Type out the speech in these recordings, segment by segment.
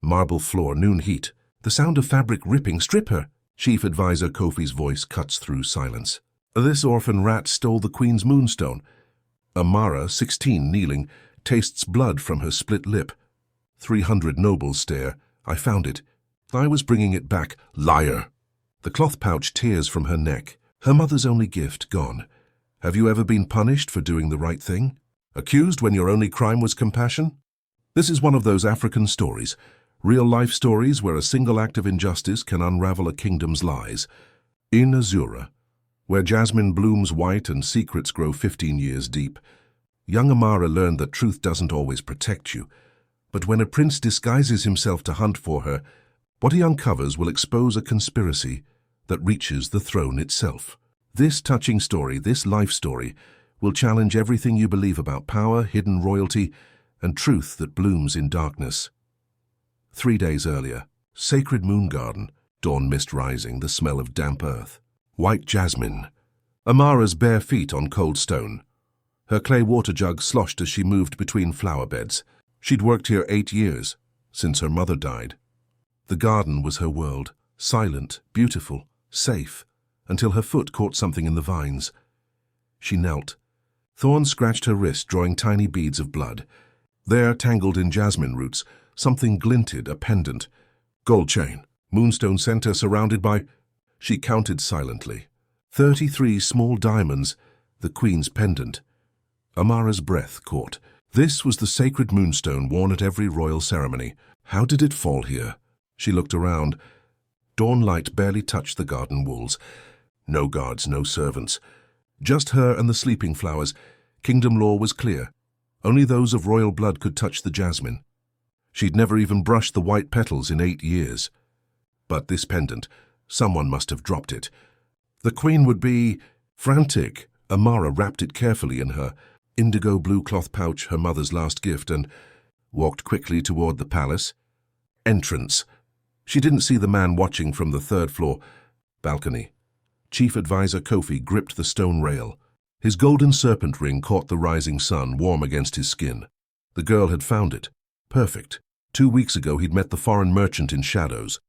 Marble floor, noon heat. The sound of fabric ripping. Strip her. Chief Advisor Kofi's voice cuts through silence. This orphan rat stole the Queen's moonstone. Amara, 16, kneeling, tastes blood from her split lip. 300 nobles stare. I found it. I was bringing it back. Liar. The cloth pouch tears from her neck. Her mother's only gift gone. Have you ever been punished for doing the right thing? Accused when your only crime was compassion? This is one of those African stories. Real-life stories where a single act of injustice can unravel a kingdom's lies. In Azura, where jasmine blooms white and secrets grow 15 years deep, young Amara learned that truth doesn't always protect you. But when a prince disguises himself to hunt for her, what he uncovers will expose a conspiracy that reaches the throne itself. This touching story, this life story, will challenge everything you believe about power, hidden royalty, and truth that blooms in darkness. 3 days earlier, sacred moon garden, dawn mist rising, the smell of damp earth. White jasmine. Amara's bare feet on cold stone. Her clay water jug sloshed as she moved between flower beds. She'd worked here 8 years, since her mother died. The garden was her world, silent, beautiful, safe, until her foot caught something in the vines. She knelt. Thorns scratched her wrist, drawing tiny beads of blood. There, tangled in jasmine roots, something glinted, a pendant. Gold chain, moonstone center surrounded by... She counted silently. 33 small diamonds, the Queen's pendant. Amara's breath caught. This was the sacred moonstone worn at every royal ceremony. How did it fall here? She looked around. Dawn light barely touched the garden walls. No guards, no servants. Just her and the sleeping flowers. Kingdom law was clear. Only those of royal blood could touch the jasmine. She'd never even brushed the white petals in 8 years. But this pendant, someone must have dropped it. The Queen would be... Frantic, Amara wrapped it carefully in her indigo blue cloth pouch, her mother's last gift, and walked quickly toward the palace. Entrance. She didn't see the man watching from the 3rd floor balcony. Chief Advisor Kofi gripped the stone rail. His golden serpent ring caught the rising sun, warm against his skin. The girl had found it. Perfect. 2 weeks ago he'd met the foreign merchant in Shadows.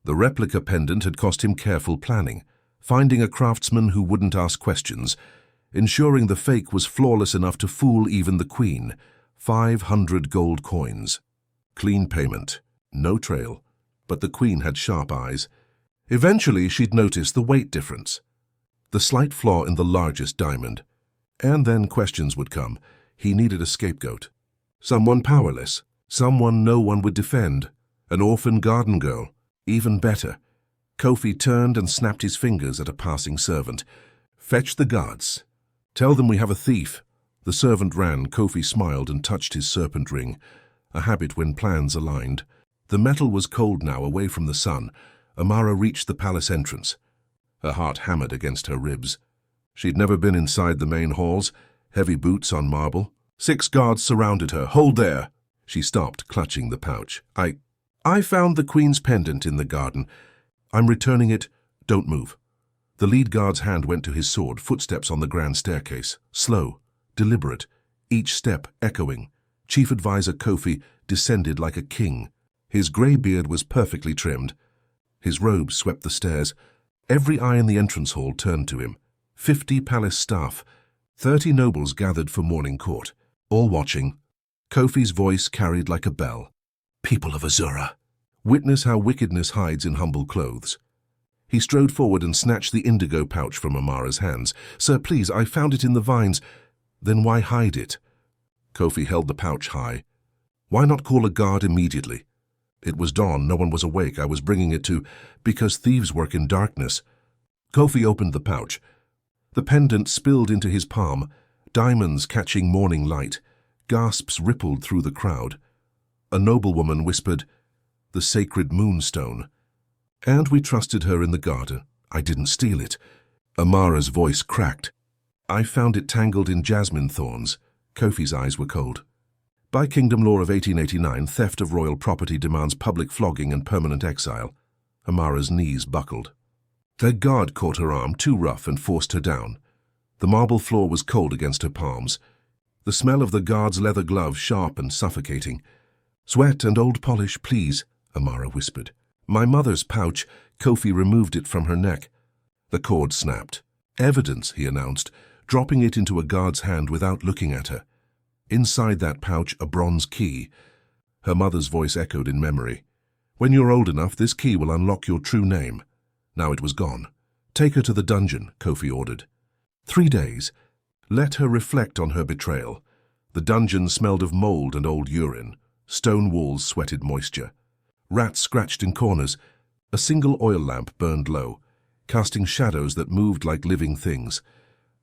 The replica pendant had cost him careful planning, finding a craftsman who wouldn't ask questions, ensuring the fake was flawless enough to fool even the Queen. 500 gold coins. Clean payment. No trail. But the Queen had sharp eyes. Eventually she'd noticed the weight difference. The slight flaw in the largest diamond. And then questions would come. He needed a scapegoat. Someone powerless. Someone no one would defend. An orphan garden girl. Even better. Kofi turned and snapped his fingers at a passing servant. Fetch the guards. Tell them we have a thief. The servant ran. Kofi smiled and touched his serpent ring, a habit when plans aligned. The metal was cold now, away from the sun. Amara reached the palace entrance. Her heart hammered against her ribs. She'd never been inside the main halls, heavy boots on marble. 6 guards surrounded her. Hold there! She stopped, clutching the pouch. I found the Queen's pendant in the garden. I'm returning it. Don't move. The lead guard's hand went to his sword, footsteps on the grand staircase. Slow, deliberate, each step echoing. Chief Advisor Kofi descended like a king. His grey beard was perfectly trimmed. His robe swept the stairs. Every eye in the entrance hall turned to him. 50 palace staff, 30 nobles gathered for morning court, all watching. Kofi's voice carried like a bell. People of Azura, witness how wickedness hides in humble clothes. He strode forward and snatched the indigo pouch from Amara's hands. Sir, please, I found it in the vines. Then why hide it? Kofi held the pouch high. Why not call a guard immediately? It was dawn, no one was awake. I was bringing it to... because thieves work in darkness. Kofi opened the pouch. The pendant spilled into his palm, diamonds catching morning light. Gasps rippled through the crowd. A noblewoman whispered, "The sacred moonstone." And we trusted her in the garden. I didn't steal it. Amara's voice cracked. I found it tangled in jasmine thorns. Kofi's eyes were cold. By kingdom law of 1889, theft of royal property demands public flogging and permanent exile. Amara's knees buckled. A guard caught her arm, too rough, and forced her down. The marble floor was cold against her palms. The smell of the guard's leather glove sharp and suffocating. "Sweat and old polish, please," Amara whispered. "My mother's pouch." Kofi removed it from her neck. The cord snapped. "Evidence," he announced, dropping it into a guard's hand without looking at her. Inside that pouch, a bronze key. Her mother's voice echoed in memory. "When you're old enough, this key will unlock your true name." Now it was gone. "Take her to the dungeon," Kofi ordered. 3 days. Let her reflect on her betrayal. The dungeon smelled of mold and old urine. Stone walls sweated moisture. Rats scratched in corners. A single oil lamp burned low, casting shadows that moved like living things.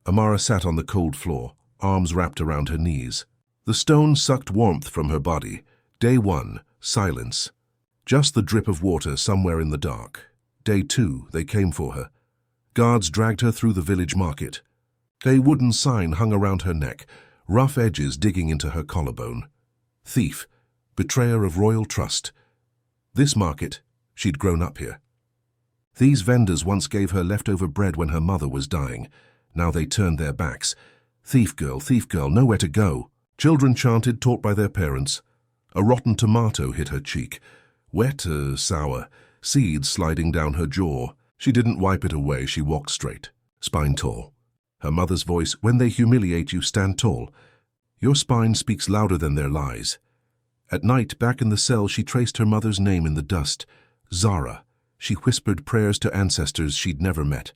Amara sat on the cold floor, arms wrapped around her knees. The stone sucked warmth from her body. Day 1, silence. Just the drip of water somewhere in the dark. Day 2, they came for her. Guards dragged her through the village market. A wooden sign hung around her neck, rough edges digging into her collarbone. Thief, betrayer of royal trust. This market, she'd grown up here. These vendors once gave her leftover bread when her mother was dying. Now they turned their backs. Thief girl, nowhere to go." Children chanted, taught by their parents. A rotten tomato hit her cheek. Wet, sour, seeds sliding down her jaw. She didn't wipe it away, she walked straight, spine tall. Her mother's voice, "When they humiliate you, stand tall. Your spine speaks louder than their lies." At night, back in the cell, she traced her mother's name in the dust. Zara. She whispered prayers to ancestors she'd never met.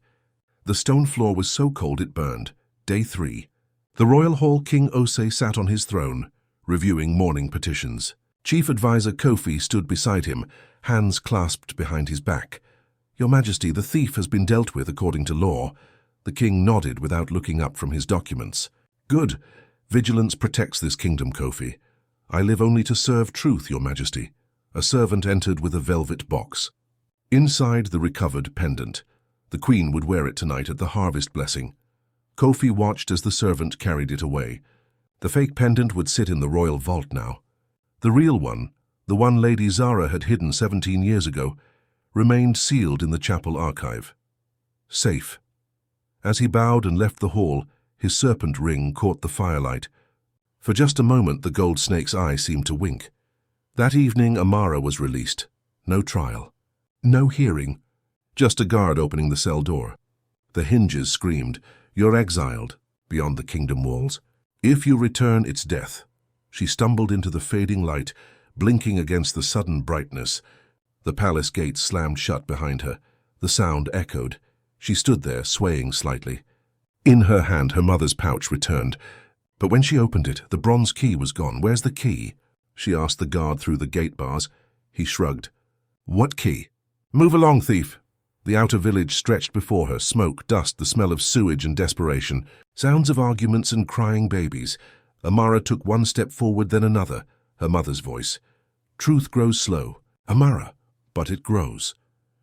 The stone floor was so cold it burned. Day 3. The royal hall, King Ose sat on his throne, reviewing mourning petitions. Chief Advisor Kofi stood beside him, hands clasped behind his back. "Your Majesty, the thief has been dealt with according to law." The king nodded without looking up from his documents. "Good. Vigilance protects this kingdom, Kofi. I live only to serve truth, Your Majesty." A servant entered with a velvet box. Inside, the recovered pendant. The queen would wear it tonight at the harvest blessing. Kofi watched as the servant carried it away. The fake pendant would sit in the royal vault now. The real one, the one Lady Zara had hidden 17 years ago, remained sealed in the chapel archive. Safe. As he bowed and left the hall, his serpent ring caught the firelight. For just a moment, the gold snake's eye seemed to wink. That evening, Amara was released. No trial. No hearing. Just a guard opening the cell door. The hinges screamed, "You're exiled," beyond the kingdom walls. "If you return, it's death." She stumbled into the fading light, blinking against the sudden brightness. The palace gates slammed shut behind her. The sound echoed. She stood there, swaying slightly. In her hand, her mother's pouch returned. But when she opened it, the bronze key was gone. "Where's the key?" she asked the guard through the gate bars. He shrugged. "What key?" "Move along, thief." The outer village stretched before her, smoke, dust, the smell of sewage and desperation, sounds of arguments and crying babies. Amara took one step forward, then another, her mother's voice. "Truth grows slow, Amara, but it grows."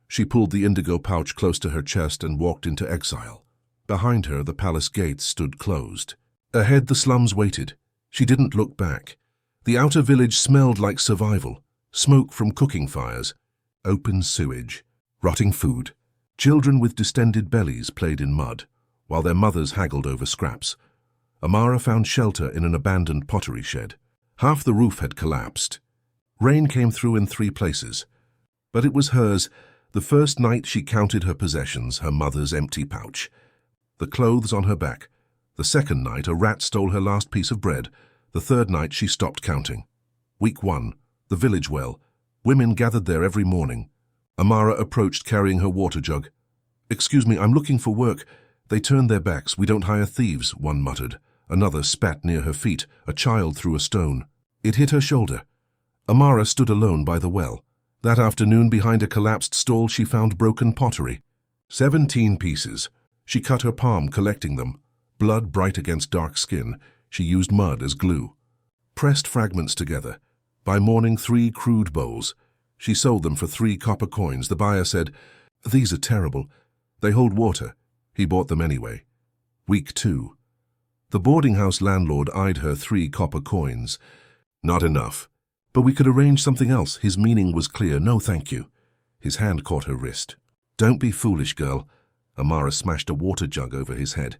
She pulled the indigo pouch close to her chest and walked into exile. Behind her, the palace gates stood closed. Ahead, the slums waited. She didn't look back. The outer village smelled like survival, smoke from cooking fires, open sewage, rotting food. Children with distended bellies played in mud, while their mothers haggled over scraps. Amara found shelter in an abandoned pottery shed. Half the roof had collapsed. Rain came through in 3 places. But it was hers. The first night she counted her possessions, her mother's empty pouch, the clothes on her back. The second night, a rat stole her last piece of bread. The third night, she stopped counting. Week 1, the village well. Women gathered there every morning. Amara approached carrying her water jug. "Excuse me, I'm looking for work." They turned their backs. "We don't hire thieves," one muttered. Another spat near her feet. A child threw a stone. It hit her shoulder. Amara stood alone by the well. That afternoon, behind a collapsed stall, she found broken pottery. 17 pieces. She cut her palm collecting them. Blood bright against dark skin. She used mud as glue. Pressed fragments together. By morning, 3 crude bowls. She sold them for 3 copper coins. The buyer said, "These are terrible. They hold water." He bought them anyway. Week 2. The boarding house landlord eyed her 3 copper coins. "Not enough. But we could arrange something else." His meaning was clear. "No, thank you." His hand caught her wrist. "Don't be foolish, girl." Amara smashed a water jug over his head.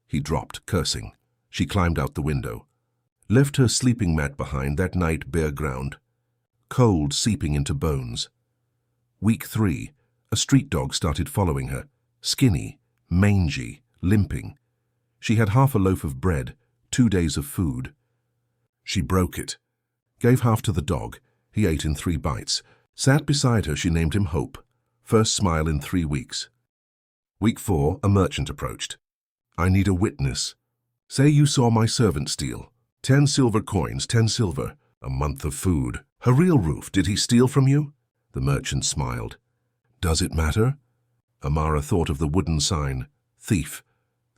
He dropped, cursing. She climbed out the window. Left her sleeping mat behind, that night bare ground. cold seeping into bones. Week 3, a street dog started following her, skinny, mangy, limping. She had half a loaf of bread, 2 days of food. She broke it, gave half to the dog. He ate in 3 bites. Sat beside her, she named him Hope. First smile in 3 weeks. Week 4, a merchant approached. I need a witness. Say you saw my servant steal. 10 silver coins, 10 silver, a month of food. Her real roof, did he steal from you? The merchant smiled. Does it matter? Amara thought of the wooden sign. Thief.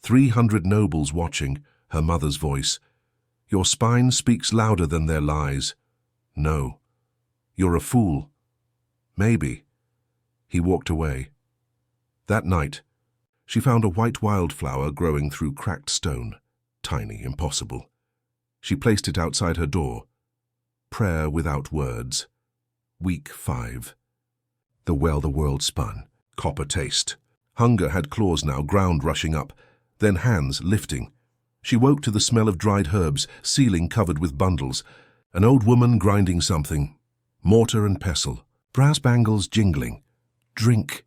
300 nobles watching, her mother's voice. Your spine speaks louder than their lies. No. You're a fool. Maybe. He walked away. That night, she found a white wildflower growing through cracked stone. Tiny, impossible. She placed it outside her door. Prayer without words. Week 5. The world spun. Copper taste. Hunger had claws now, ground rushing up. Then hands lifting. She woke to the smell of dried herbs, ceiling covered with bundles. An old woman grinding something. Mortar and pestle. Brass bangles jingling. Drink.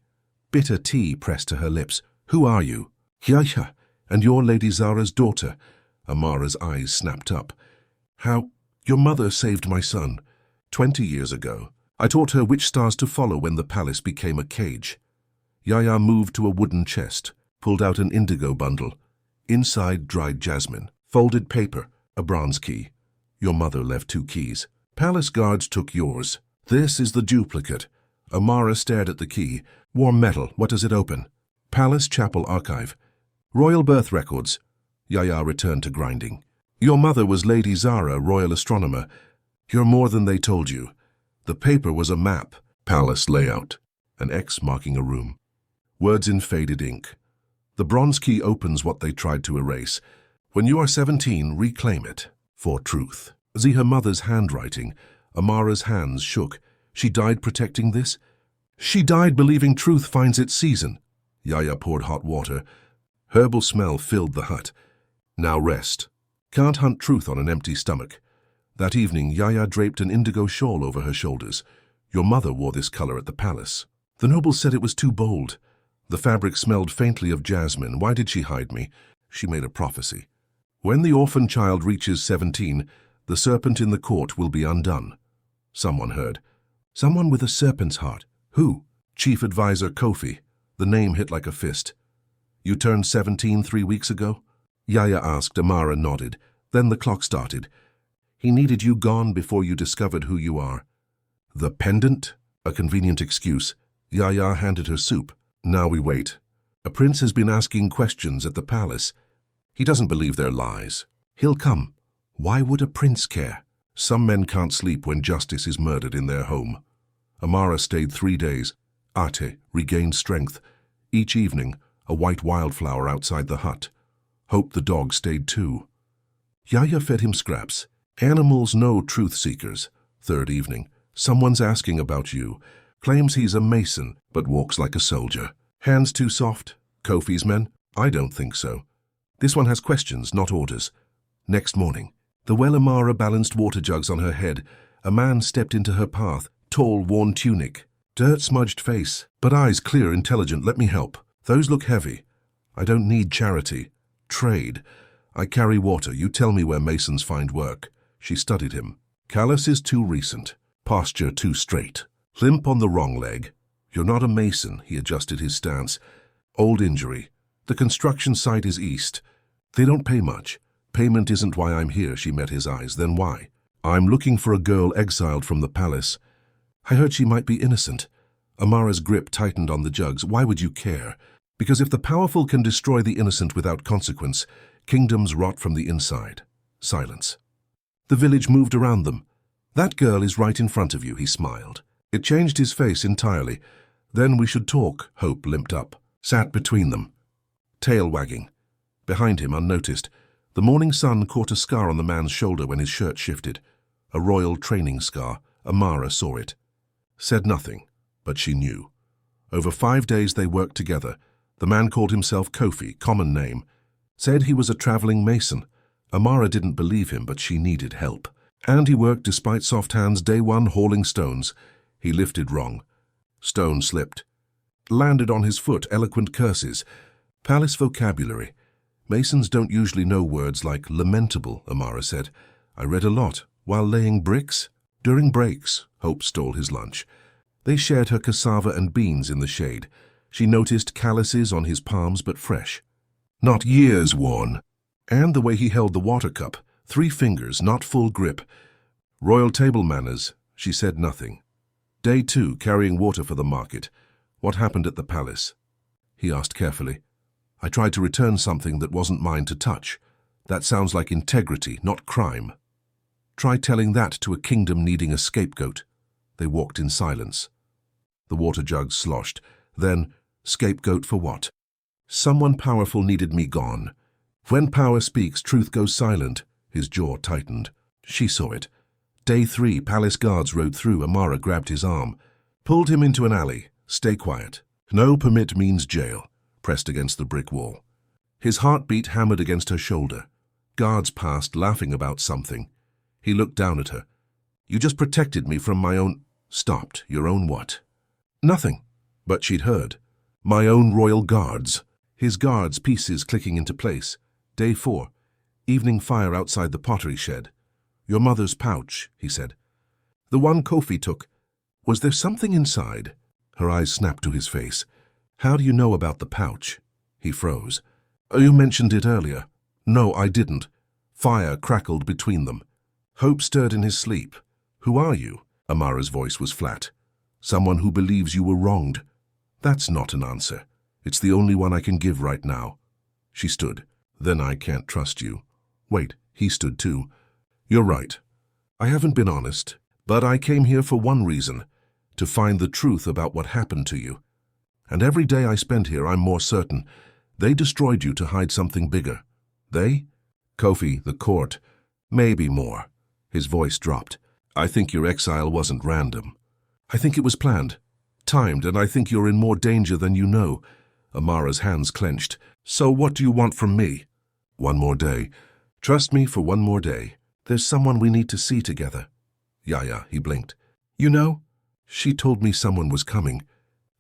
Bitter tea pressed to her lips. Who are you? Yaya, and you're Lady Zara's daughter. Amara's eyes snapped up. How? Your mother saved my son. 20 years ago. I taught her which stars to follow when the palace became a cage. Yaya moved to a wooden chest, pulled out an indigo bundle. Inside dried jasmine, folded paper, a bronze key. Your mother left 2 keys. Palace guards took yours. This is the duplicate. Amara stared at the key. Warm metal, what does it open? Palace Chapel Archive. Royal birth records. Yaya returned to grinding. Your mother was Lady Zara, royal astronomer. You're more than they told you. The paper was a map. Palace layout. An X marking a room. Words in faded ink. The bronze key opens what they tried to erase. When you are 17, reclaim it. For truth. See her mother's handwriting. Amara's hands shook. She died protecting this? She died believing truth finds its season. Yaya poured hot water. Herbal smell filled the hut. Now rest. Can't hunt truth on an empty stomach. That evening, Yaya draped an indigo shawl over her shoulders. Your mother wore this color at the palace. The nobles said it was too bold. The fabric smelled faintly of jasmine. Why did she hide me? She made a prophecy. When the orphan child reaches 17, the serpent in the court will be undone. Someone heard. Someone with a serpent's heart. Who? Chief Advisor Kofi. The name hit like a fist. You turned 17 3 weeks ago? Yaya asked. Amara nodded. Then the clock started. He needed you gone before you discovered who you are. The pendant? A convenient excuse. Yaya handed her soup. Now we wait. A prince has been asking questions at the palace. He doesn't believe their lies. He'll come. Why would a prince care? Some men can't sleep when justice is murdered in their home. Amara stayed 3 days. Ate regained strength. Each evening, a white wildflower outside the hut. Hope the dog stayed too. Yaya fed him scraps. Animals know truth seekers. 3rd evening. Someone's asking about you. Claims he's a mason, but walks like a soldier. Hands too soft? Kofi's men? I don't think so. This one has questions, not orders. Next morning. The well Amara balanced water jugs on her head. A man stepped into her path. Tall, worn tunic. Dirt-smudged face, but eyes clear, intelligent. Let me help. Those look heavy. I don't need charity. Trade. I carry water. You tell me where masons find work. She studied him. Callus is too recent. Posture too straight. Limp on the wrong leg. You're not a mason. He adjusted his stance. Old injury. The construction site is east. They don't pay much. Payment isn't why I'm here. She met his eyes. Then why? I'm looking for a girl exiled from the palace. I heard she might be innocent. Amara's grip tightened on the jugs. Why would you care? Because if the powerful can destroy the innocent without consequence, kingdoms rot from the inside. Silence. The village moved around them. That girl is right in front of you, he smiled. It changed his face entirely. Then we should talk. Hope limped up. Sat between them. Tail wagging. Behind him, unnoticed, the morning sun caught a scar on the man's shoulder when his shirt shifted. A royal training scar. Amara saw it. Said nothing, but she knew. Over 5 days they worked together. The man called himself Kofi, common name. Said he was a traveling mason. Amara didn't believe him, but she needed help. And he worked despite soft hands day one hauling stones. He lifted wrong. Stone slipped. Landed on his foot, eloquent curses. Palace vocabulary. Masons don't usually know words like lamentable, Amara said. I read a lot. While laying bricks? During breaks, Hope stole his lunch. They shared her cassava and beans in the shade. She noticed calluses on his palms, but fresh. Not years worn. And the way he held the water cup. 3 fingers, not full grip. Royal table manners. She said nothing. Day 2, carrying water for the market. What happened at the palace? He asked carefully. I tried to return something that wasn't mine to touch. That sounds like integrity, not crime. Try telling that to a kingdom needing a scapegoat. They walked in silence. The water jug sloshed. Then, scapegoat for what? Someone powerful needed me gone. When power speaks, truth goes silent. His jaw tightened. She saw it. Day 3, palace guards rode through. Amara grabbed his arm. Pulled him into an alley. Stay quiet. No permit means jail. Pressed against the brick wall. His heartbeat hammered against her shoulder. Guards passed, laughing about something. He looked down at her. You just protected me from my own... Stopped. Your own what? Nothing. But she'd heard. My own royal guards. His guards, pieces clicking into place. Day 4. Evening fire outside the pottery shed. Your mother's pouch, he said. The one Kofi took. Was there something inside? Her eyes snapped to his face. How do you know about the pouch? He froze. You mentioned it earlier. No, I didn't. Fire crackled between them. Hope stirred in his sleep. Who are you? Amara's voice was flat. Someone who believes you were wronged. That's not an answer. It's the only one I can give right now. She stood. Then I can't trust you. Wait, he stood too. You're right. I haven't been honest, but I came here for one reason. To find the truth about what happened to you. And every day I spend here, I'm more certain. They destroyed you to hide something bigger. They? Kofi, the court. Maybe more. His voice dropped. I think your exile wasn't random. I think it was planned. Timed, and I think you're in more danger than you know. Amara's hands clenched. So what do you want from me? One more day. Trust me for one more day. There's someone we need to see together. Yaya, he blinked. You know? She told me someone was coming.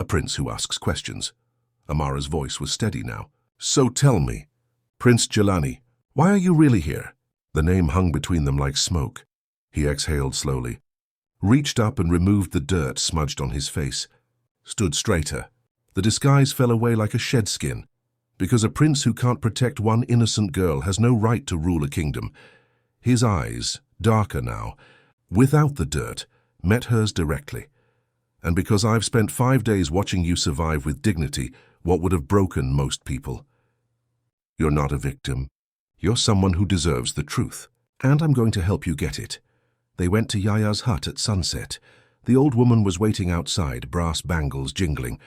A prince who asks questions. Amara's voice was steady now. So tell me, Prince Jelani, why are you really here? The name hung between them like smoke. He exhaled slowly, reached up and removed the dirt smudged on his face, stood straighter. The disguise fell away like a shed skin, because a prince who can't protect one innocent girl has no right to rule a kingdom. His eyes, darker now, without the dirt, met hers directly. And because I've spent 5 days watching you survive with dignity what would have broken most people. You're not a victim. You're someone who deserves the truth. And I'm going to help you get it. They went to Yaya's hut at sunset. The old woman was waiting outside, brass bangles jingling.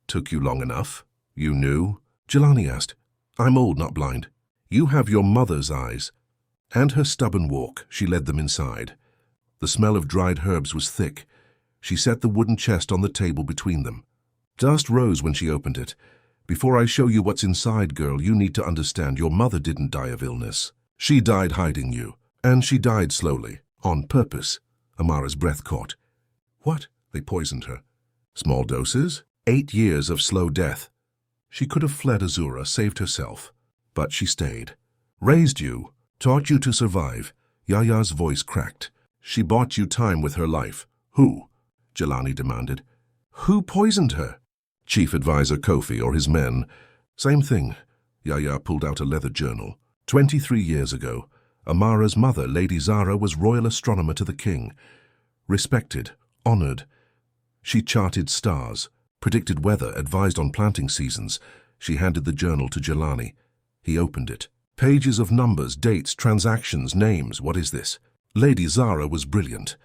Took you long enough? You knew? Jelani asked. I'm old, not blind. You have your mother's eyes. And her stubborn walk, she led them inside. The smell of dried herbs was thick. She set the wooden chest on the table between them. Dust rose when she opened it. Before I show you what's inside, girl, you need to understand your mother didn't die of illness. She died hiding you. And she died slowly, on purpose. Amara's breath caught. What? They poisoned her. Small doses? 8 years of slow death. She could have fled Azura, saved herself. But she stayed. Raised you. Taught you to survive. Yaya's voice cracked. She bought you time with her life. Who? Jelani demanded. Who poisoned her? Chief Advisor Kofi or his men. Same thing. Yaya pulled out a leather journal. 23 years ago, Amara's mother, Lady Zara, was royal astronomer to the king. Respected, honored. She charted stars, predicted weather, advised on planting seasons. She handed the journal to Jelani. He opened it. Pages of numbers, dates, transactions, names. What is this? Lady Zara was brilliant.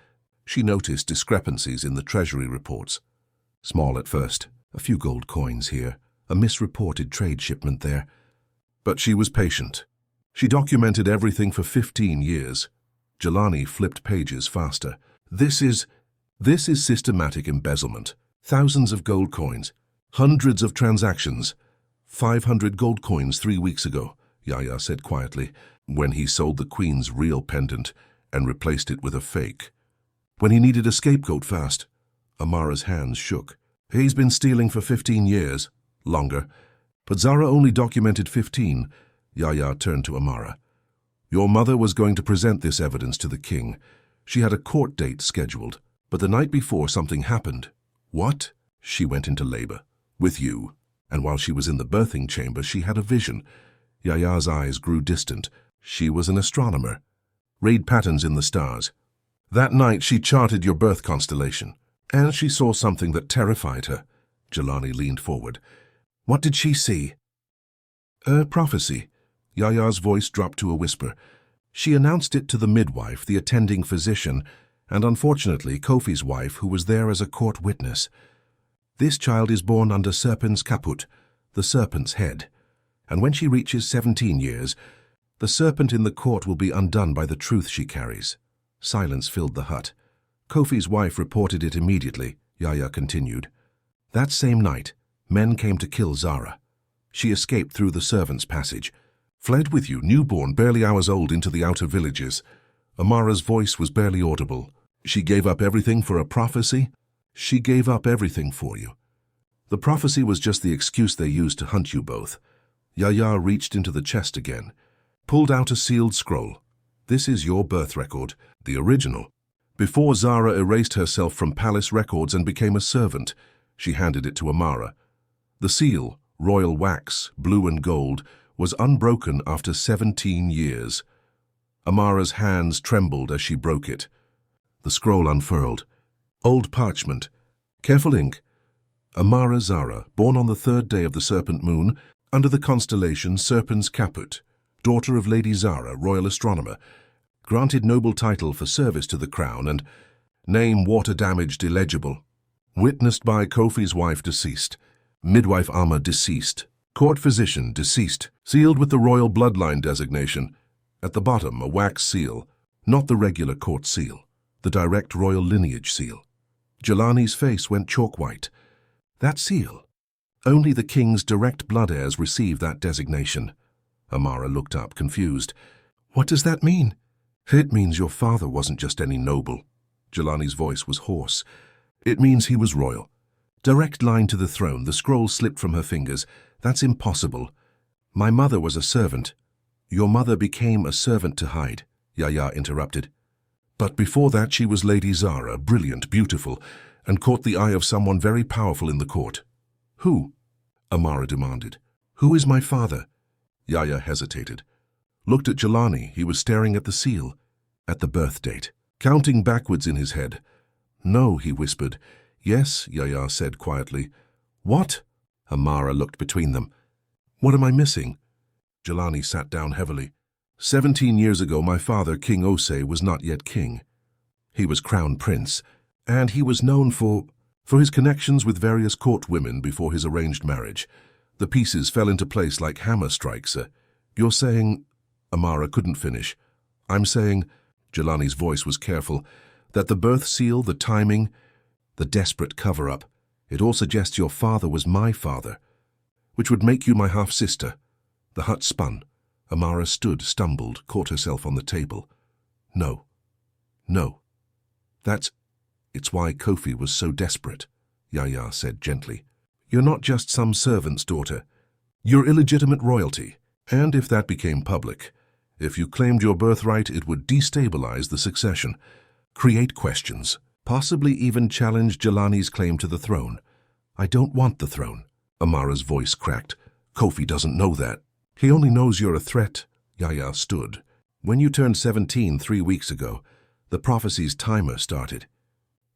She noticed discrepancies in the treasury reports. Small at first, a few gold coins here, a misreported trade shipment there. But she was patient. She documented everything for 15 years. Jelani flipped pages faster. This is systematic embezzlement. Thousands of gold coins. Hundreds of transactions. 500 gold coins 3 weeks ago, Yaya said quietly, when he sold the Queen's real pendant, and replaced it with a fake. When he needed a scapegoat fast, Amara's hands shook. He's been stealing for 15 years, longer. But Zara only documented 15. Yaya turned to Amara. Your mother was going to present this evidence to the king. She had a court date scheduled, but the night before something happened. What? She went into labor. With you. And while she was in the birthing chamber, she had a vision. Yaya's eyes grew distant. She was an astronomer. Read patterns in the stars. That night she charted your birth constellation, and she saw something that terrified her. Jelani leaned forward. What did she see? A prophecy. Yaya's voice dropped to a whisper. She announced it to the midwife, the attending physician, and unfortunately Kofi's wife, who was there as a court witness. This child is born under Serpent's caput, the serpent's head, and when she reaches 17 years, the serpent in the court will be undone by the truth she carries. Silence filled the hut. Kofi's wife reported it immediately, Yaya continued. That same night, men came to kill Zara. She escaped through the servants' passage, fled with you, newborn, barely hours old, into the outer villages. Amara's voice was barely audible. She gave up everything for a prophecy? She gave up everything for you. The prophecy was just the excuse they used to hunt you both. Yaya reached into the chest again, pulled out a sealed scroll. This is your birth record, the original. Before Zara erased herself from palace records and became a servant, she handed it to Amara. The seal, royal wax, blue and gold, was unbroken after 17 years. Amara's hands trembled as she broke it. The scroll unfurled. Old parchment. Careful ink. Amara Zara, born on the 3rd day of the Serpent moon, under the constellation Serpent's caput, daughter of Lady Zara, royal astronomer, granted noble title for service to the crown and name water-damaged illegible. Witnessed by Kofi's wife deceased. Midwife Amma deceased. Court physician deceased. Sealed with the royal bloodline designation. At the bottom, a wax seal. Not the regular court seal. The direct royal lineage seal. Jelani's face went chalk white. That seal. Only the king's direct blood heirs receive that designation. Amara looked up, confused. What does that mean? It means your father wasn't just any noble. Jelani's voice was hoarse. It means he was royal. Direct line to the throne. The scroll slipped from her fingers. That's impossible. My mother was a servant. Your mother became a servant to hide, Yaya interrupted. But before that she was Lady Zara, brilliant, beautiful, and caught the eye of someone very powerful in the court. Who? Amara demanded. Who is my father? Yaya hesitated. Looked at Jelani. He was staring at the seal, at the birth date, counting backwards in his head. No, he whispered. Yes, Yaya said quietly. What? Amara looked between them. What am I missing? Jelani sat down heavily. 17 years ago, my father, King Osei, was not yet king. He was crown prince, and he was known for his connections with various court women before his arranged marriage. The pieces fell into place like hammer strikes. You're saying... Amara couldn't finish. I'm saying, Jelani's voice was careful, that the birth seal, the timing, the desperate cover-up, it all suggests your father was my father, which would make you my half-sister. The hut spun. Amara stood, stumbled, caught herself on the table. No. No. It's why Kofi was so desperate, Yaya said gently. You're not just some servant's daughter. You're illegitimate royalty, and if that became public, if you claimed your birthright, it would destabilize the succession, create questions, possibly even challenge Jelani's claim to the throne. I don't want the throne. Amara's voice cracked. Kofi doesn't know that. He only knows you're a threat. Yaya stood. When you turned 17 3 weeks ago, the prophecy's timer started.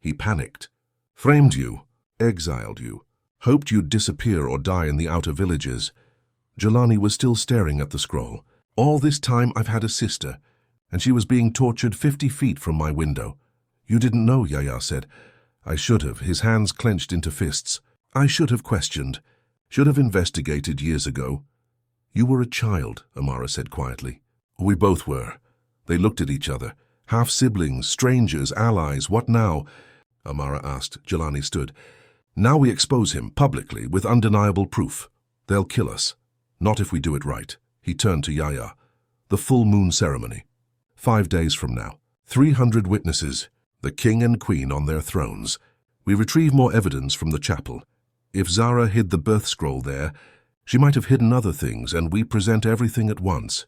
He panicked, framed you, exiled you, hoped you'd disappear or die in the outer villages. Jelani was still staring at the scroll. All this time I've had a sister, and she was being tortured 50 feet from my window. You didn't know, Yaya said. I should have, his hands clenched into fists. I should have questioned, should have investigated years ago. You were a child, Amara said quietly. We both were. They looked at each other. Half-siblings, strangers, allies, what now? Amara asked. Jelani stood. Now we expose him, publicly, with undeniable proof. They'll kill us. Not if we do it right. He turned to Yaya. The full moon ceremony. 5 days from now. 300 witnesses, the king and queen on their thrones. We retrieve more evidence from the chapel. If Zara hid the birth scroll there, she might have hidden other things, and we present everything at once.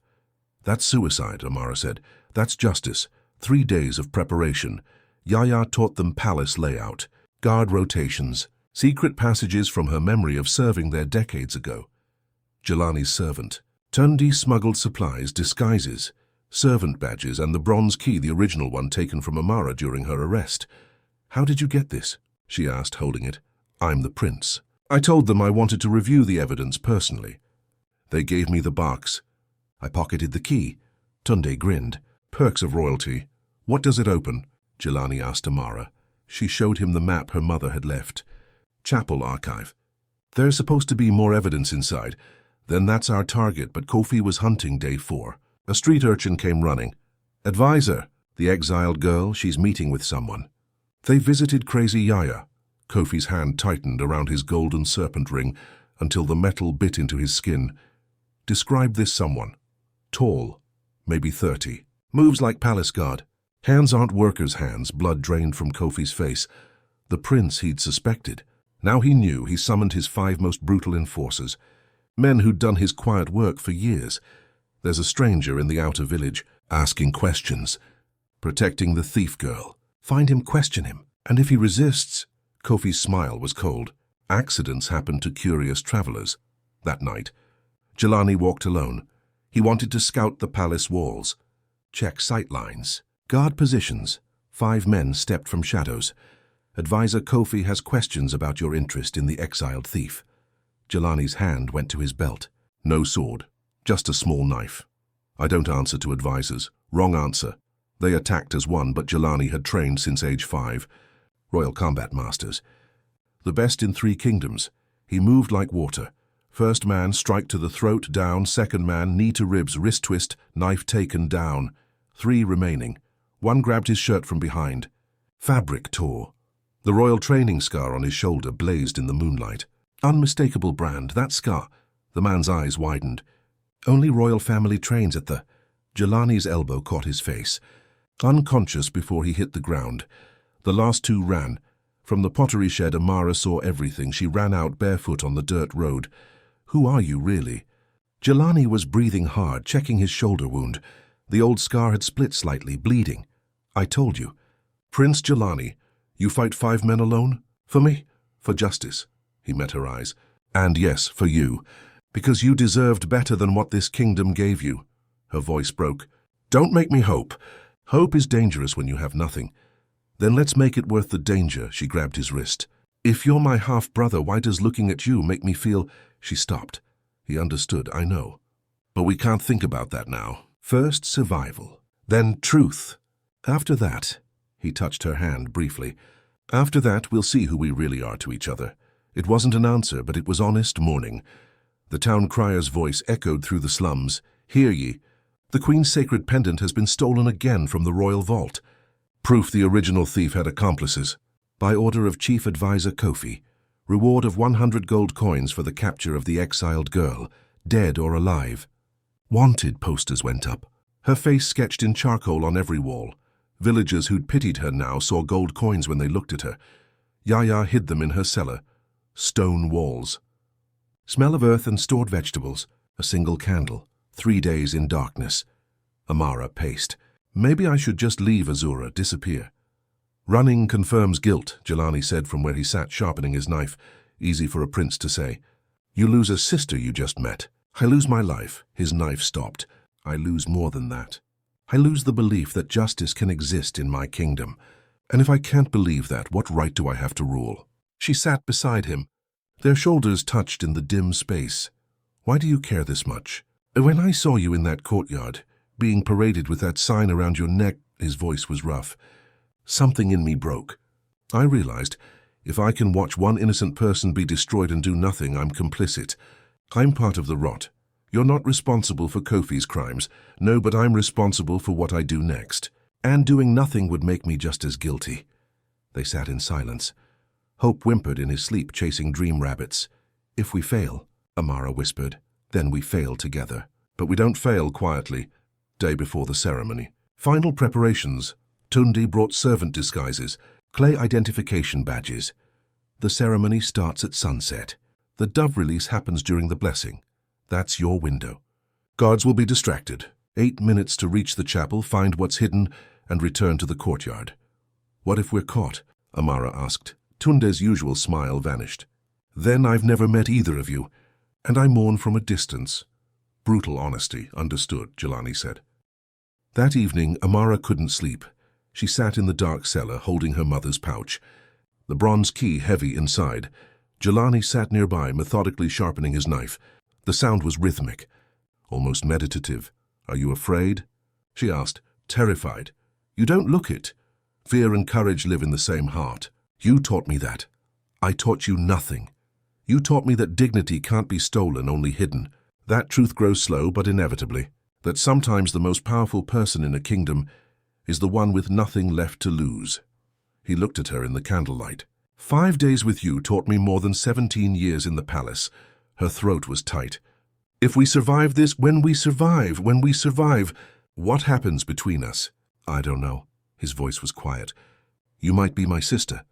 That's suicide, Amara said. That's justice. 3 days of preparation. Yaya taught them palace layout, guard rotations, secret passages from her memory of serving there decades ago. Jelani's servant. Tundi smuggled supplies, disguises, servant badges, and the bronze key, the original one taken from Amara during her arrest. How did you get this? She asked, holding it. I'm the prince. I told them I wanted to review the evidence personally. They gave me the box. I pocketed the key. Tunde grinned. Perks of royalty. What does it open? Jelani asked Amara. She showed him the map her mother had left. Chapel archive. There's supposed to be more evidence inside. Then that's our target, but Kofi was hunting day 4. A street urchin came running. Advisor, the exiled girl, she's meeting with someone. They visited crazy Yaya. Kofi's hand tightened around his golden serpent ring until the metal bit into his skin. Describe this someone. Tall, maybe 30. Moves like palace guard. Hands aren't workers' hands, blood drained from Kofi's face. The prince he'd suspected. Now he knew. He summoned his 5 most brutal enforcers. Men who'd done his quiet work for years. There's a stranger in the outer village, asking questions. Protecting the thief girl. Find him, question him. And if he resists... Kofi's smile was cold. Accidents happen to curious travelers. That night, Jelani walked alone. He wanted to scout the palace walls. Check sight lines. Guard positions. 5 men stepped from shadows. Advisor Kofi has questions about your interest in the exiled thief. Jelani's hand went to his belt. No sword, just a small knife. I don't answer to advisors. Wrong answer. They attacked as one, but Jelani had trained since age 5. Royal combat masters. The best in 3 kingdoms. He moved like water. First man, strike to the throat, down. Second man, knee to ribs, wrist twist, knife taken, down. 3 remaining. 1 grabbed his shirt from behind. Fabric tore. The royal training scar on his shoulder blazed in the moonlight. Unmistakable brand, that scar. The man's eyes widened. Only royal family trains at the... Jelani's elbow caught his face. Unconscious before he hit the ground. The last 2 ran. From the pottery shed, Amara saw everything. She ran out barefoot on the dirt road. Who are you, really? Jelani was breathing hard, checking his shoulder wound. The old scar had split slightly, bleeding. I told you. Prince Jelani, you fight 5 men alone? For me? For justice. He met her eyes. And yes, for you. Because you deserved better than what this kingdom gave you. Her voice broke. Don't make me hope. Hope is dangerous when you have nothing. Then let's make it worth the danger, she grabbed his wrist. If you're my half-brother, why does looking at you make me feel... She stopped. He understood, I know. But we can't think about that now. First, survival. Then, truth. After that, he touched her hand briefly. After that, we'll see who we really are to each other. It wasn't an answer, but it was honest mourning. The town crier's voice echoed through the slums. Hear ye. The Queen's sacred pendant has been stolen again from the royal vault. Proof the original thief had accomplices. By order of Chief Advisor Kofi. Reward of 100 gold coins for the capture of the exiled girl, dead or alive. Wanted posters went up. Her face sketched in charcoal on every wall. Villagers who'd pitied her now saw gold coins when they looked at her. Yaya hid them in her cellar. Stone walls. Smell of earth and stored vegetables. A single candle. 3 days in darkness. Amara paced. Maybe I should just leave Azura, disappear. Running confirms guilt, Jelani said from where he sat sharpening his knife. Easy for a prince to say. You lose a sister you just met. I lose my life. His knife stopped. I lose more than that. I lose the belief that justice can exist in my kingdom. And if I can't believe that, what right do I have to rule? She sat beside him. Their shoulders touched in the dim space. Why do you care this much? When I saw you in that courtyard, being paraded with that sign around your neck, his voice was rough. Something in me broke. I realized, if I can watch one innocent person be destroyed and do nothing, I'm complicit. I'm part of the rot. You're not responsible for Kofi's crimes. No, but I'm responsible for what I do next. And doing nothing would make me just as guilty. They sat in silence. Hope whimpered in his sleep, chasing dream rabbits. If we fail, Amara whispered, then we fail together. But we don't fail quietly. Day before the ceremony. Final preparations. Tunde brought servant disguises, clay identification badges. The ceremony starts at sunset. The dove release happens during the blessing. That's your window. Guards will be distracted. 8 minutes to reach the chapel, find what's hidden, and return to the courtyard. What if we're caught? Amara asked. Tunde's usual smile vanished. Then I've never met either of you, and I mourn from a distance. Brutal honesty, understood, Jelani said. That evening, Amara couldn't sleep. She sat in the dark cellar, holding her mother's pouch. The bronze key heavy inside. Jelani sat nearby, methodically sharpening his knife. The sound was rhythmic, almost meditative. Are you afraid? She asked, terrified. You don't look it. Fear and courage live in the same heart. You taught me that. I taught you nothing. You taught me that dignity can't be stolen, only hidden. That truth grows slow, but inevitably. That sometimes the most powerful person in a kingdom is the one with nothing left to lose. He looked at her in the candlelight. 5 days with you taught me more than 17 years in the palace. Her throat was tight. If we survive this, when we survive, what happens between us? I don't know. His voice was quiet. You might be my sister.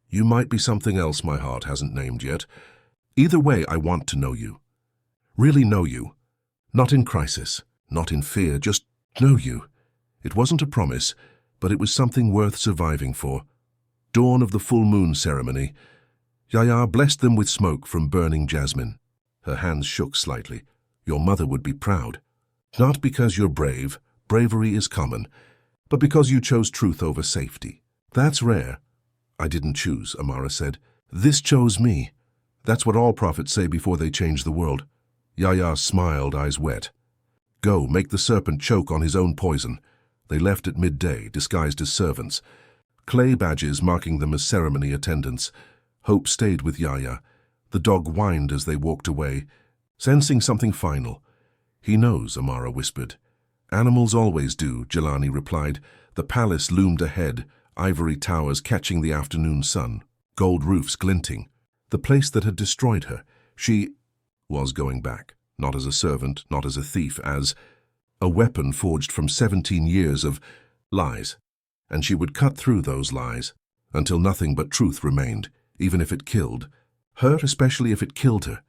You might be something else my heart hasn't named yet. Either way, I want to know you. Really know you. Not in crisis, not in fear, just know you. It wasn't a promise, but it was something worth surviving for. Dawn of the full moon ceremony. Yaya blessed them with smoke from burning jasmine. Her hands shook slightly. Your mother would be proud. Not because you're brave, bravery is common, but because you chose truth over safety. That's rare. I didn't choose, Amara said. This chose me. That's what all prophets say before they change the world. Yaya smiled, eyes wet. Go, make the serpent choke on his own poison. They left at midday, disguised as servants. Clay badges marking them as ceremony attendants. Hope stayed with Yaya. The dog whined as they walked away, sensing something final. He knows, Amara whispered. Animals always do, Jelani replied. The palace loomed ahead, ivory towers catching the afternoon sun, gold roofs glinting. The place that had destroyed her. She was going back, not as a servant, not as a thief, as a weapon forged from 17 years of lies. And she would cut through those lies until nothing but truth remained, even if it killed. Her, especially if it killed her.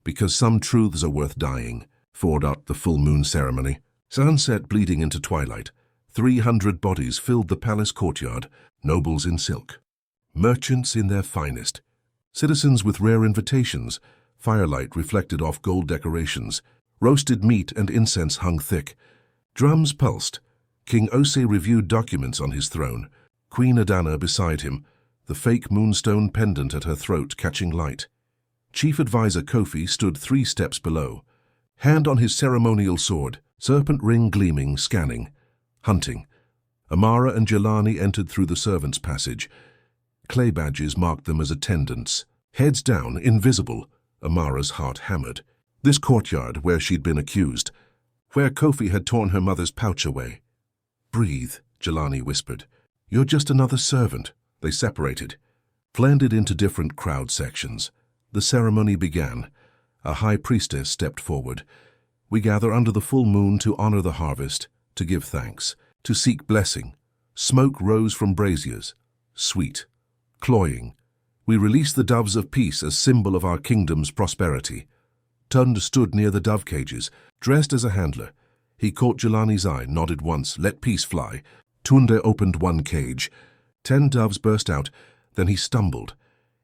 Because some truths are worth dying. The full moon ceremony. Sunset bleeding into twilight. 300 bodies filled the palace courtyard, nobles in silk. Merchants in their finest. Citizens with rare invitations. Firelight reflected off gold decorations. Roasted meat and incense hung thick. Drums pulsed. King Ose reviewed documents on his throne. Queen Adana beside him, the fake moonstone pendant at her throat catching light. Chief Advisor Kofi stood 3 steps below. Hand on his ceremonial sword, serpent ring gleaming, scanning. Hunting. Amara and Jelani entered through the servants' passage. Clay badges marked them as attendants. Heads down, invisible. Amara's heart hammered. This courtyard where she'd been accused. Where Kofi had torn her mother's pouch away. Breathe, Jelani whispered. You're just another servant. They separated. Blended into different crowd sections. The ceremony began. A high priestess stepped forward. We gather under the full moon to honor the harvest, to give thanks, to seek blessing. Smoke rose from braziers. Sweet. Cloying. We release the doves of peace as symbol of our kingdom's prosperity. Tund stood near the dove cages, dressed as a handler. He caught Jelani's eye, nodded once, let peace fly. Tunde opened one cage. 10 doves burst out, then he stumbled.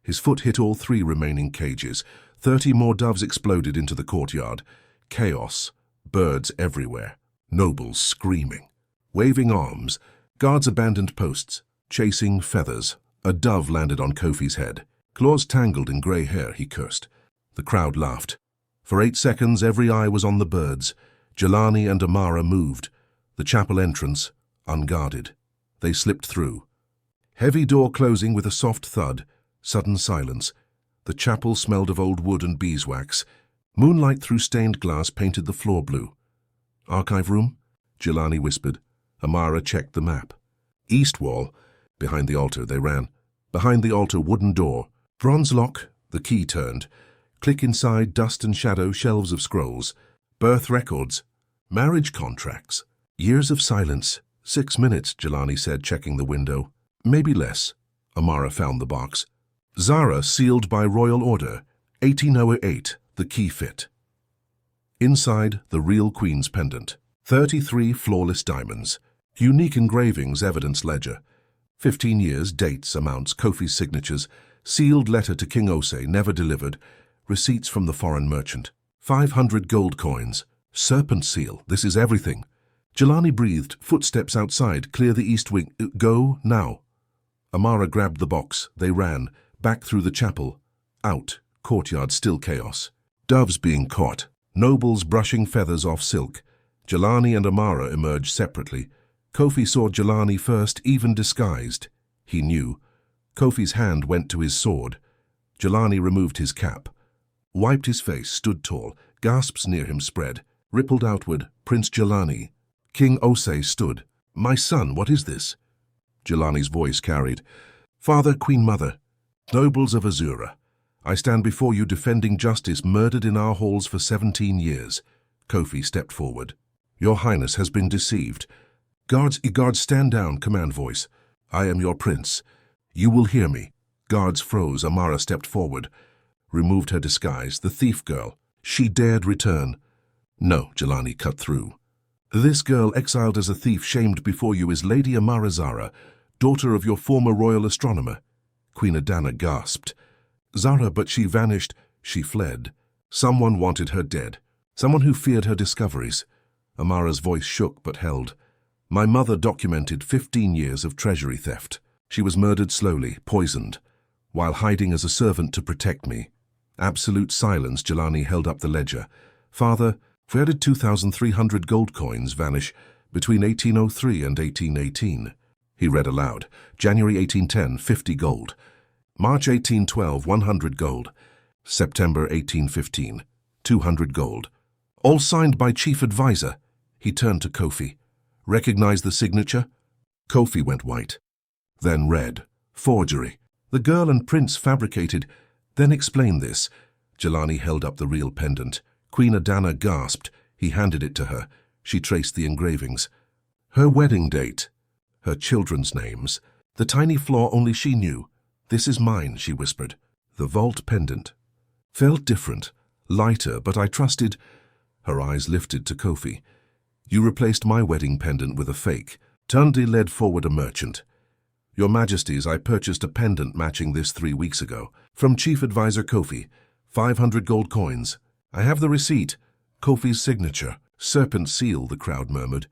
His foot hit all 3 remaining cages. 30 more doves exploded into the courtyard. Chaos. Birds everywhere. Nobles screaming. Waving arms. Guards abandoned posts. Chasing feathers. A dove landed on Kofi's head. Claws tangled in grey hair, he cursed. The crowd laughed. For 8 seconds, every eye was on the birds. Jelani and Amara moved. The chapel entrance, unguarded. They slipped through. Heavy door closing with a soft thud. Sudden silence. The chapel smelled of old wood and beeswax. Moonlight through stained glass painted the floor blue. Archive room? Jelani whispered. Amara checked the map. East wall. Behind the altar they ran. Behind the altar, wooden door. Bronze lock. The key turned. Click inside, dust and shadow, shelves of scrolls. Birth records. Marriage contracts. Years of silence. 6 minutes, Jelani said, checking the window. Maybe less. Amara found the box. Zara, sealed by royal order, 1808, the key fit. Inside, the real Queen's pendant. 33 flawless diamonds. Unique engravings, evidence ledger. 15 years, dates, amounts, Kofi's signatures. Sealed letter to King Osei, never delivered. Receipts from the foreign merchant. 500 gold coins. Serpent seal, this is everything. Jelani breathed, footsteps outside, clear the east wing. Go, now. Amara grabbed the box. They ran, back through the chapel. Out, courtyard, still chaos. Doves being caught. Nobles brushing feathers off silk. Jelani and Amara emerged separately. Kofi saw Jelani first, even disguised. He knew. Kofi's hand went to his sword. Jelani removed his cap. Wiped his face, stood tall. Gasps near him spread. Rippled outward. Prince Jelani. King Osei stood. My son, what is this? Jelani's voice carried. Father, Queen Mother, nobles of Azura, I stand before you defending justice murdered in our halls for 17 years. Kofi stepped forward. Your Highness has been deceived. Guards, stand down, command voice. I am your prince. You will hear me. Guards froze. Amara stepped forward. Removed her disguise. The thief girl. She dared return. No, Jelani cut through. This girl, exiled as a thief, shamed before you, is Lady Amara Zara, daughter of your former royal astronomer. Queen Adana gasped. Zara, but she vanished. She fled. Someone wanted her dead. Someone who feared her discoveries. Amara's voice shook but held. My mother documented 15 years of treasury theft. She was murdered slowly, poisoned, while hiding as a servant to protect me. Absolute silence. Jelani held up the ledger. Father, where did 2,300 gold coins vanish between 1803 and 1818? He read aloud. January 1810, 50 gold. March 1812, 100 gold. September 1815, 200 gold. All signed by Chief Advisor. He turned to Kofi. Recognize the signature? Kofi went white. Then red. Forgery. The girl and prince fabricated. Then explain this. Jelani held up the real pendant. Queen Adana gasped. He handed it to her. She traced the engravings. Her wedding date. Her children's names. The tiny flaw only she knew. This is mine, she whispered. The vault pendant. Felt different. Lighter, but I trusted. Her eyes lifted to Kofi. You replaced my wedding pendant with a fake. Tundi led forward a merchant. Your Majesties, I purchased a pendant matching this 3 weeks ago. From Chief Advisor Kofi. 500 gold coins. I have the receipt. Kofi's signature. Serpent seal, the crowd murmured.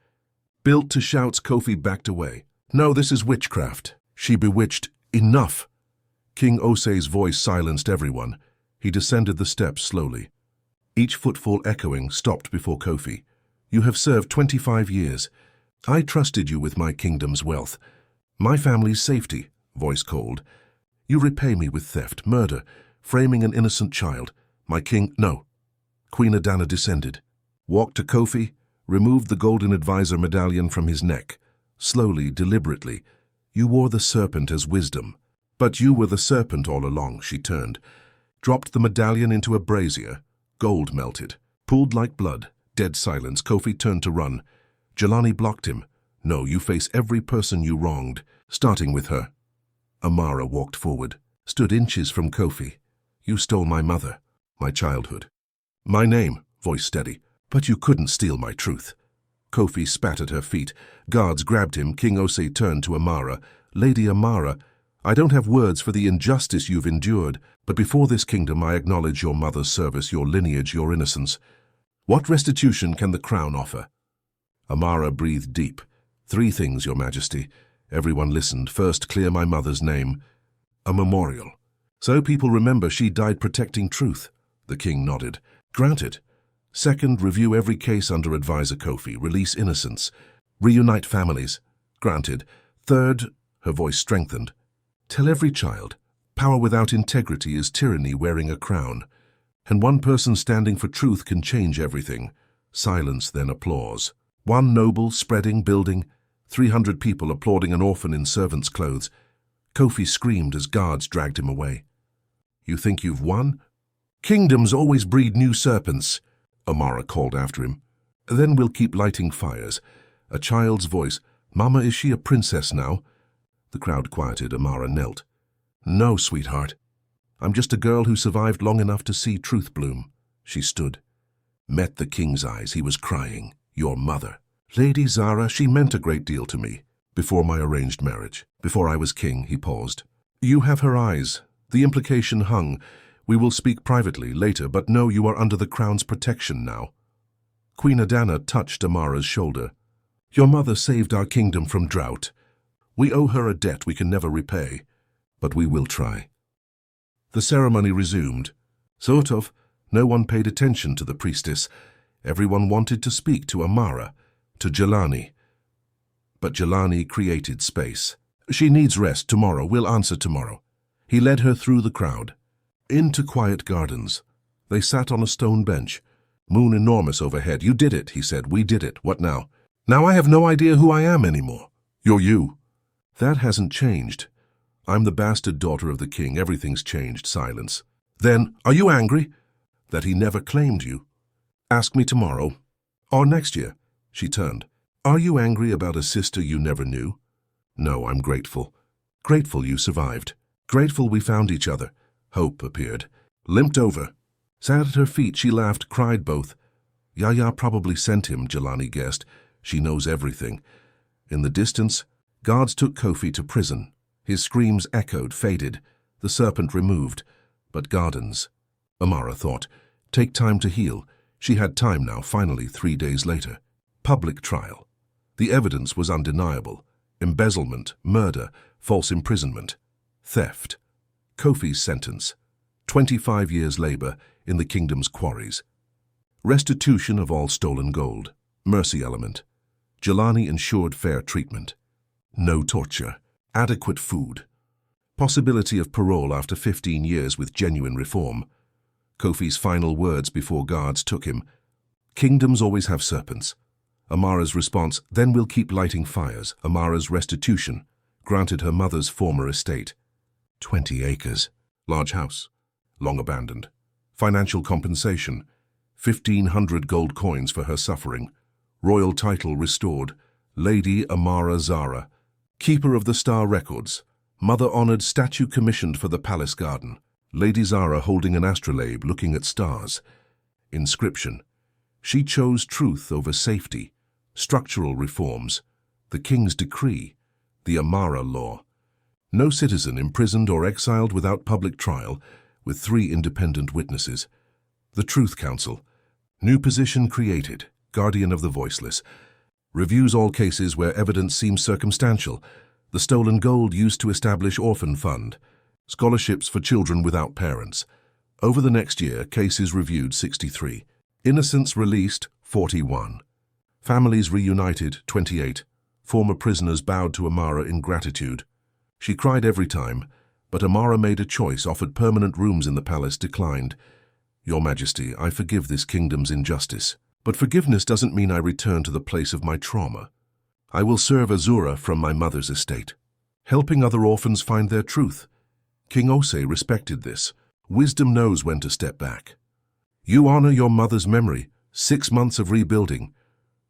Built to shouts, Kofi backed away. No, this is witchcraft. She bewitched. Enough. King Osei's voice silenced everyone. He descended the steps slowly. Each footfall echoing, stopped before Kofi. You have served 25 years. I trusted you with my kingdom's wealth. My family's safety, voice cold. You repay me with theft, murder, framing an innocent child. My king, no. Queen Adana descended, walked to Kofi, removed the golden advisor medallion from his neck. Slowly, deliberately, you wore the serpent as wisdom. But you were the serpent all along, she turned. Dropped the medallion into a brazier. Gold melted. Pooled like blood. Dead silence. Kofi turned to run. Jelani blocked him. No, you face every person you wronged, starting with her. Amara walked forward, stood inches from Kofi. You stole my mother, my childhood. My name, voice steady, but you couldn't steal my truth. Kofi spat at her feet. Guards grabbed him. King Osei turned to Amara. Lady Amara, I don't have words for the injustice you've endured, but before this kingdom I acknowledge your mother's service, your lineage, your innocence. What restitution can the crown offer? Amara breathed deep. 3 things, Your Majesty. Everyone listened. First, clear my mother's name. A memorial. So people remember she died protecting truth. The king nodded. Granted. Second, review every case under Advisor Kofi. Release innocents. Reunite families. Granted. Third, her voice strengthened. Tell every child, power without integrity is tyranny wearing a crown. And one person standing for truth can change everything. Silence, then applause. One noble, spreading, building. 300 people applauding an orphan in servant's clothes. Kofi screamed as guards dragged him away. You think you've won? Kingdoms always breed new serpents, Amara called after him. Then we'll keep lighting fires. A child's voice. Mama, is she a princess now? The crowd quieted. Amara knelt. No, sweetheart. I'm just a girl who survived long enough to see truth bloom. She stood. Met the king's eyes. He was crying. Your mother. Lady Zara, she meant a great deal to me. Before my arranged marriage. Before I was king, he paused. You have her eyes. The implication hung. We will speak privately later, but no, you are under the crown's protection now. Queen Adana touched Amara's shoulder. Your mother saved our kingdom from drought. We owe her a debt we can never repay, but we will try. The ceremony resumed. Sort of. No one paid attention to the priestess. Everyone wanted to speak to Amara, to Jelani. But Jelani created space. She needs rest tomorrow. We'll answer tomorrow. He led her through the crowd. Into quiet gardens. They sat on a stone bench. Moon enormous overhead. You did it, he said. We did it. What now? Now I have no idea who I am anymore. You're you. That hasn't changed. I'm the bastard daughter of the king. Everything's changed. Silence. Then, are you angry? That he never claimed you? Ask me tomorrow. Or next year. She turned. Are you angry about a sister you never knew? No, I'm grateful. Grateful you survived. Grateful we found each other. Hope appeared. Limped over. Sat at her feet. She laughed, cried both. Yaya probably sent him, Jelani guessed. She knows everything. In the distance, guards took Kofi to prison. His screams echoed, faded. The serpent removed. But gardens. Amara thought. Take time to heal. She had time now, finally, 3 days later. Public trial. The evidence was undeniable. Embezzlement, murder, false imprisonment, theft. Kofi's sentence. 25 years labor in the kingdom's quarries. Restitution of all stolen gold. Mercy element. Jelani ensured fair treatment. No torture. Adequate food. Possibility of parole after 15 years with genuine reform. Kofi's final words before guards took him. Kingdoms always have serpents. Amara's response, then we'll keep lighting fires. Amara's restitution, granted her mother's former estate. 20 acres. Large house. Long abandoned. Financial compensation. 1,500 gold coins for her suffering. Royal title restored. Lady Amara Zara. Keeper of the Star Records. Mother-honored statue commissioned for the palace garden. Lady Zara holding an astrolabe looking at stars. Inscription. She chose truth over safety. Structural reforms. The king's decree. The Amara law. No citizen imprisoned or exiled without public trial, with 3 independent witnesses. The Truth Council. New position created. Guardian of the voiceless. Reviews all cases where evidence seems circumstantial. The stolen gold used to establish Orphan Fund. Scholarships for children without parents. Over the next year, cases reviewed 63. Innocents released 41. Families reunited 28. Former prisoners bowed to Amara in gratitude. She cried every time, but Amara made a choice, offered permanent rooms in the palace, declined. Your Majesty, I forgive this kingdom's injustice. But forgiveness doesn't mean I return to the place of my trauma. I will serve Azura from my mother's estate, helping other orphans find their truth. King Ose respected this. Wisdom knows when to step back. You honor your mother's memory. 6 months of rebuilding.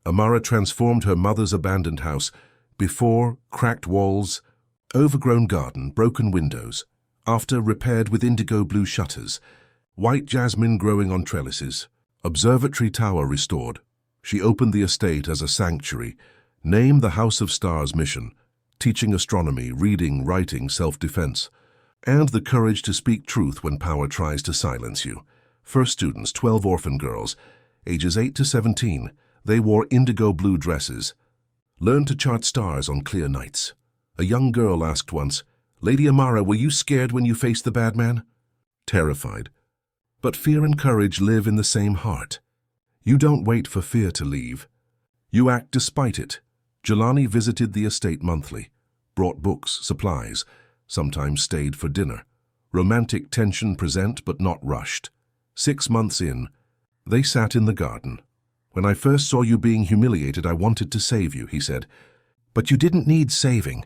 Amara transformed her mother's abandoned house. Before, cracked walls, overgrown garden, broken windows. After, repaired with indigo blue shutters. White jasmine growing on trellises. Observatory tower restored. She opened the estate as a sanctuary. Named the House of Stars mission. Teaching astronomy, reading, writing, self-defense. And the courage to speak truth when power tries to silence you. First students, 12 orphan girls, ages 8 to 17. They wore indigo blue dresses. Learned to chart stars on clear nights. A young girl asked once, Lady Amara, were you scared when you faced the bad man? Terrified. But fear and courage live in the same heart. You don't wait for fear to leave. You act despite it. Jelani visited the estate monthly, brought books, supplies, sometimes stayed for dinner. Romantic tension present but not rushed. 6 months in, they sat in the garden. When I first saw you being humiliated, I wanted to save you, he said. But you didn't need saving.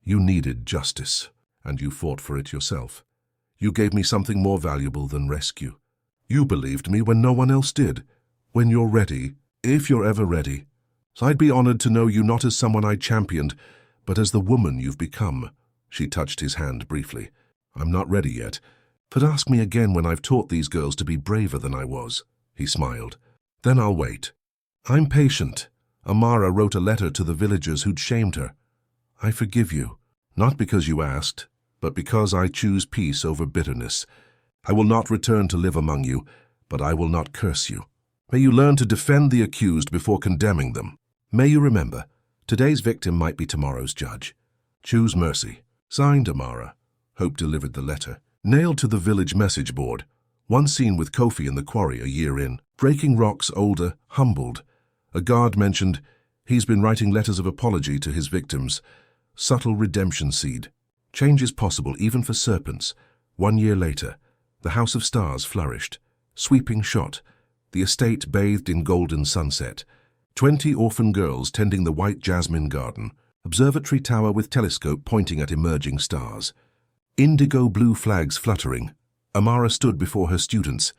You needed justice, and you fought for it yourself. You gave me something more valuable than rescue. You believed me when no one else did. When you're ready, if you're ever ready, I'd be honored to know you not as someone I championed, but as the woman you've become. She touched his hand briefly. I'm not ready yet, but ask me again when I've taught these girls to be braver than I was. He smiled. Then I'll wait. I'm patient. Amara wrote a letter to the villagers who'd shamed her. I forgive you, not because you asked, but because I choose peace over bitterness. I will not return to live among you, but I will not curse you. May you learn to defend the accused before condemning them. May you remember, today's victim might be tomorrow's judge. Choose mercy. Signed, Amara. Hope delivered the letter. Nailed to the village message board. One scene with Kofi in the quarry a year in. Breaking rocks older, humbled. A guard mentioned, he's been writing letters of apology to his victims. Subtle redemption seed. Change is possible even for serpents. 1 year later, the House of Stars flourished. Sweeping shot. The estate bathed in golden sunset. 20 orphan girls tending the white jasmine garden. Observatory tower with telescope pointing at emerging stars. Indigo blue flags fluttering. Amara stood before her students.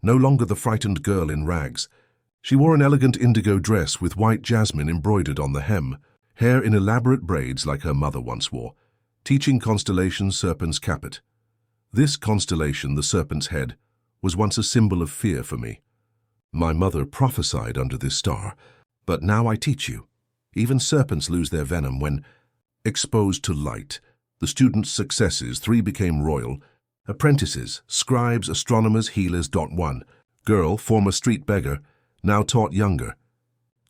No longer the frightened girl in rags. She wore an elegant indigo dress with white jasmine embroidered on the hem. Hair in elaborate braids like her mother once wore. Teaching constellation Serpent's caput. This constellation, the Serpent's head, was once a symbol of fear for me. My mother prophesied under this star, but now I teach you. Even serpents lose their venom when exposed to light. The students' successes, 3 became royal. Apprentices, scribes, astronomers, healers. 1. Girl, former street beggar, now taught younger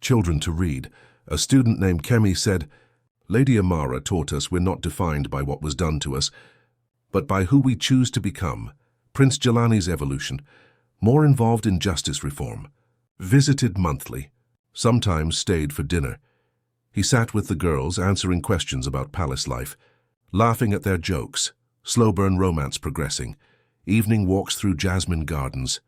children to read. A student named Kemi said, Lady Amara taught us we're not defined by what was done to us, but by who we choose to become. Prince Jelani's evolution, more involved in justice reform. Visited monthly, sometimes stayed for dinner. He sat with the girls, answering questions about palace life, laughing at their jokes, slow burn romance progressing, evening walks through jasmine gardens,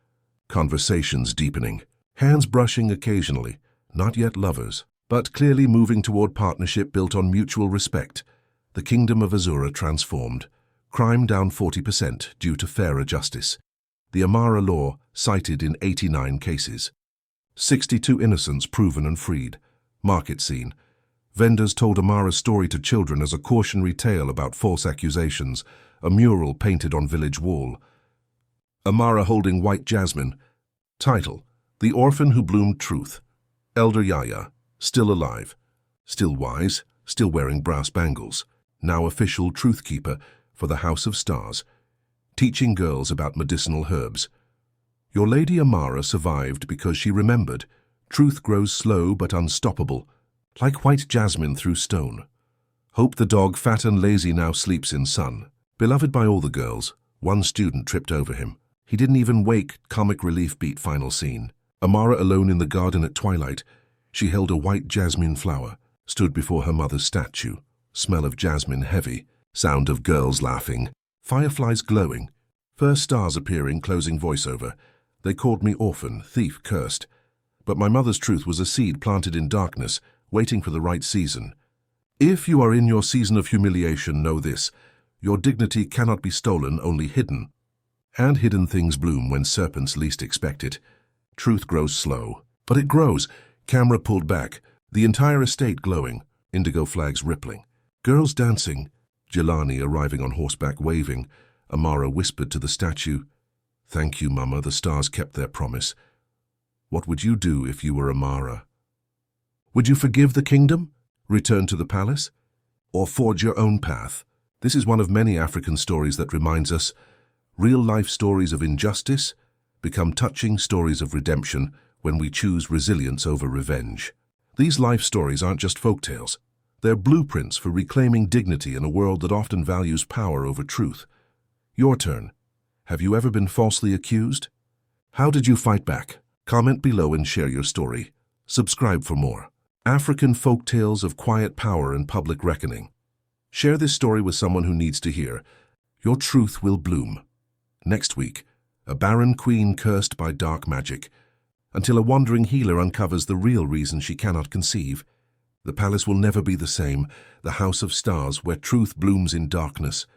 conversations deepening, hands brushing occasionally, not yet lovers, but clearly moving toward partnership built on mutual respect. The kingdom of Azura transformed, crime down 40% due to fairer justice. The Amara law cited in 89 cases. 62 innocents proven and freed. Market scene. Vendors told Amara's story to children as a cautionary tale about false accusations, a mural painted on village wall. Amara holding white jasmine. Title, The Orphan Who Bloomed Truth. Elder Yaya, still alive, still wise, still wearing brass bangles, now official truth keeper for the House of Stars, teaching girls about medicinal herbs. Your Lady Amara survived because she remembered, truth grows slow but unstoppable, like white jasmine through stone. Hope the dog, fat and lazy, now sleeps in sun. Beloved by all the girls, one student tripped over him. He didn't even wake. Comic relief beat final scene. Amara alone in the garden at twilight. She held a white jasmine flower, stood before her mother's statue. Smell of jasmine heavy, sound of girls laughing, fireflies glowing, first stars appearing, closing voiceover. They called me orphan, thief, cursed. But my mother's truth was a seed planted in darkness, waiting for the right season. If you are in your season of humiliation, know this. Your dignity cannot be stolen, only hidden. And hidden things bloom when serpents least expect it. Truth grows slow, but it grows. Camera pulled back, the entire estate glowing, indigo flags rippling. Girls dancing, Jelani arriving on horseback waving. Amara whispered to the statue, Thank you, Mama, the stars kept their promise. What would you do if you were Amara? Would you forgive the kingdom, return to the palace, or forge your own path? This is one of many African stories that reminds us, real-life stories of injustice become touching stories of redemption when we choose resilience over revenge. These life stories aren't just folktales. They're blueprints for reclaiming dignity in a world that often values power over truth. Your turn. Have you ever been falsely accused? How did you fight back? Comment below and share your story. Subscribe for more. African folktales of quiet power and public reckoning. Share this story with someone who needs to hear. Your truth will bloom. Next week, a barren queen cursed by dark magic, until a wandering healer uncovers the real reason she cannot conceive. The palace will never be the same, the House of Stars where truth blooms in darkness.